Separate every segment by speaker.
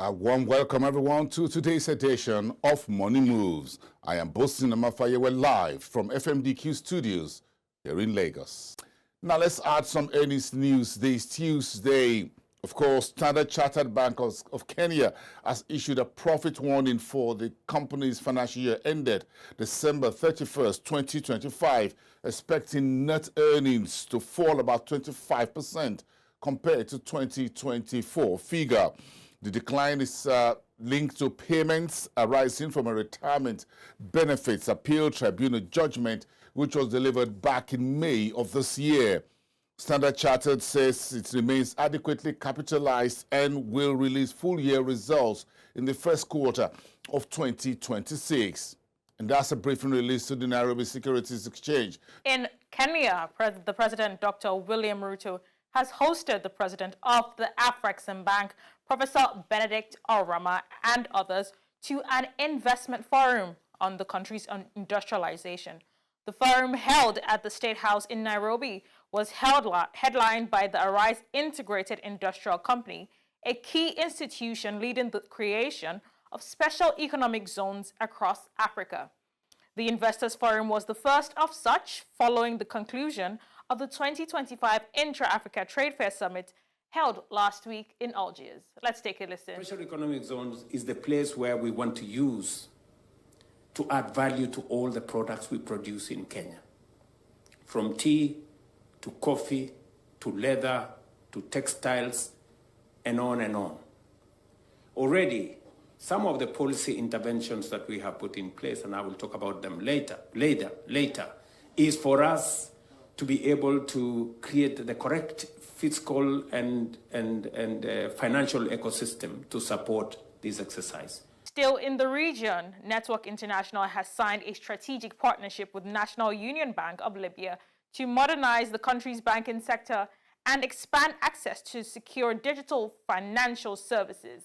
Speaker 1: A warm welcome, everyone, to today's edition of Money Moves. I am Bosin Amafayewe live from FMDQ Studios here in Lagos. Now, let's add some earnings news this Tuesday. Of course, Standard Chartered Bank of Kenya has issued a profit warning for the company's financial year ended December 31st, 2025, expecting net earnings to fall about 25% compared to 2024 figure. The decline is linked to payments arising from a retirement benefits appeal tribunal judgment, which was delivered back in May of this year. Standard Chartered says it remains adequately capitalized and will release full-year results in the first quarter of 2026. And that's a briefing release to the Nairobi Securities Exchange.
Speaker 2: In Kenya, the President, Dr. William Ruto, has hosted the president of the Afrexim Bank, Professor Benedict Orama, and others to an investment forum on the country's industrialization. The forum, held at the State House in Nairobi, was headlined by the Arise Integrated Industrial Company, a key institution leading the creation of special economic zones across Africa. The Investors Forum was the first of such following the conclusion of the 2025 Intra-Africa Trade Fair Summit held last week in Algiers. Let's take a listen.
Speaker 3: Special economic zones is the place where we want to use to add value to all the products we produce in Kenya. From tea to coffee to leather to textiles and on and on. Already, some of the policy interventions that we have put in place, and I will talk about them later, is for us to be able to create the correct fiscal and financial ecosystem to support this exercise.
Speaker 2: Still in the region, Network International has signed a strategic partnership with National Union Bank of Libya to modernize the country's banking sector and expand access to secure digital financial services.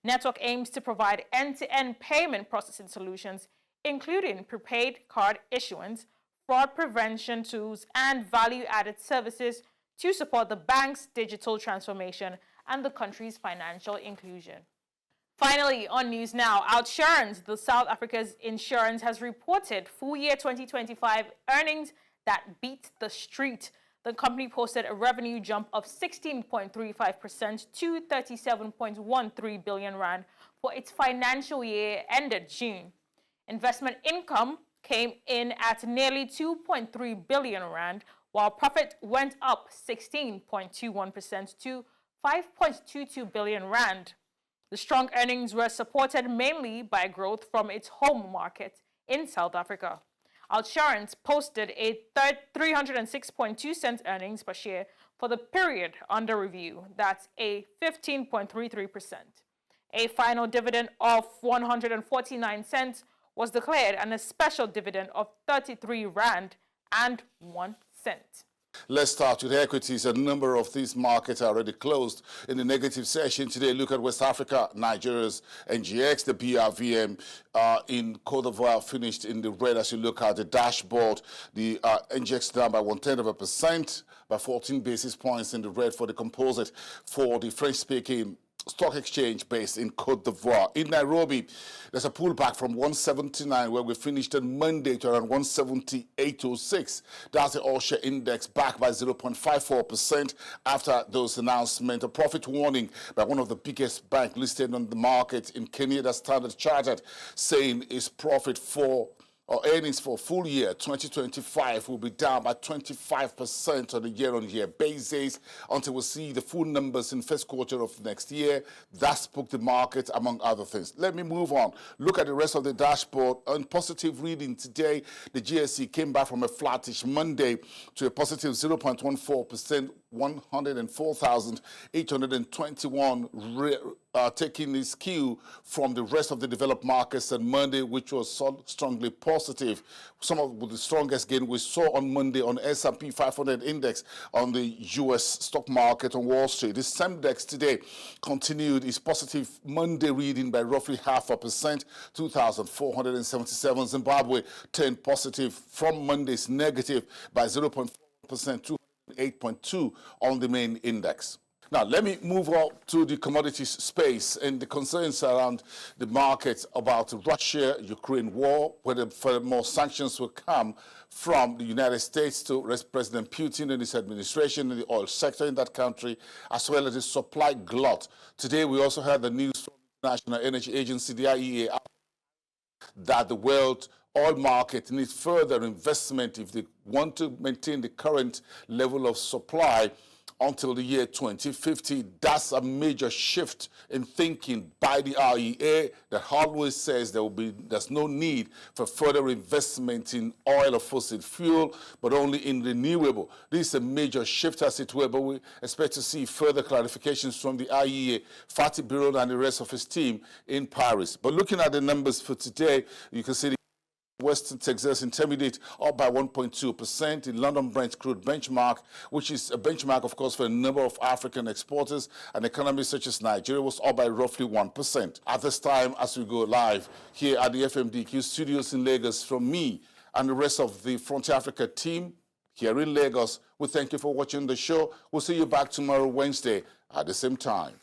Speaker 2: Network aims to provide end-to-end payment processing solutions, including prepaid card issuance, fraud prevention tools, and value-added services to support the bank's digital transformation and the country's financial inclusion. Finally, on News Now, OUTSurance, the South Africa's insurance, has reported full-year 2025 earnings that beat the street. The company posted a revenue jump of 16.35% to 37.13 billion rand for its financial year ended June. Investment income came in at nearly 2.3 billion rand, while profit went up 16.21% to 5.22 billion rand. The strong earnings were supported mainly by growth from its home market in South Africa. OUTSurance posted a 306.2 cents earnings per share for the period under review. That's a 15.33%. A final dividend of 149 cents was declared, and a special dividend of 33 rand and 1 cent.
Speaker 1: Let's start with equities. A number of these markets are already closed in the negative session today. Look at West Africa, Nigeria's NGX, the BRVM in Cote d'Ivoire finished in the red. As you look at the dashboard, the NGX down by 0.1%, by 14 basis points in the red for the composite for the French-speaking stock exchange based in Cote d'Ivoire. In Nairobi, there's a pullback from 179, where we finished on Monday, to around 178.06. That's the all-share index, back by 0.54% after those announcements. A profit warning by one of the biggest banks listed on the market in Kenya, that's Standard Chartered, saying its profit for earnings for full year 2025 will be down by 25% on a year-on-year basis until we see the full numbers in first quarter of next year. That spooked the market, among other things. Let me move on. Look at the rest of the dashboard. On positive reading today, the GSE came back from a flattish Monday to a positive 0.14%, 104,821, taking its cue from the rest of the developed markets on Monday, which was so strongly positive. Some of the strongest gain we saw on Monday on S&P 500 index on the U.S. stock market on Wall Street. The Semdex today continued its positive Monday reading by roughly 0.5%, 2,477. Zimbabwe turned positive from Monday's negative by 0.4%, 8.2 on the main index. Now, let me move on to the commodities space and the concerns around the market about the Russia-Ukraine war, whether more sanctions will come from the United States to President Putin and his administration in the oil sector in that country, as well as the supply glut. Today, we also heard the news from the International Energy Agency, the IEA, that the world oil market needs further investment if they want to maintain the current level of supply until the year 2050. That's a major shift in thinking by the IEA that always says there's no need for further investment in oil or fossil fuel, but only in renewable. This is a major shift, as it were, but we expect to see further clarifications from the IEA, Fatih Birol and the rest of his team in Paris. But looking at the numbers for today, you can see the West Texas Intermediate up by 1.2%. The London Brent crude benchmark, which is a benchmark, of course, for a number of African exporters and economies such as Nigeria, was up by roughly 1%. At this time, as we go live here at the FMDQ studios in Lagos, from me and the rest of the Frontier Africa team here in Lagos, we thank you for watching the show. We'll see you back tomorrow, Wednesday, at the same time.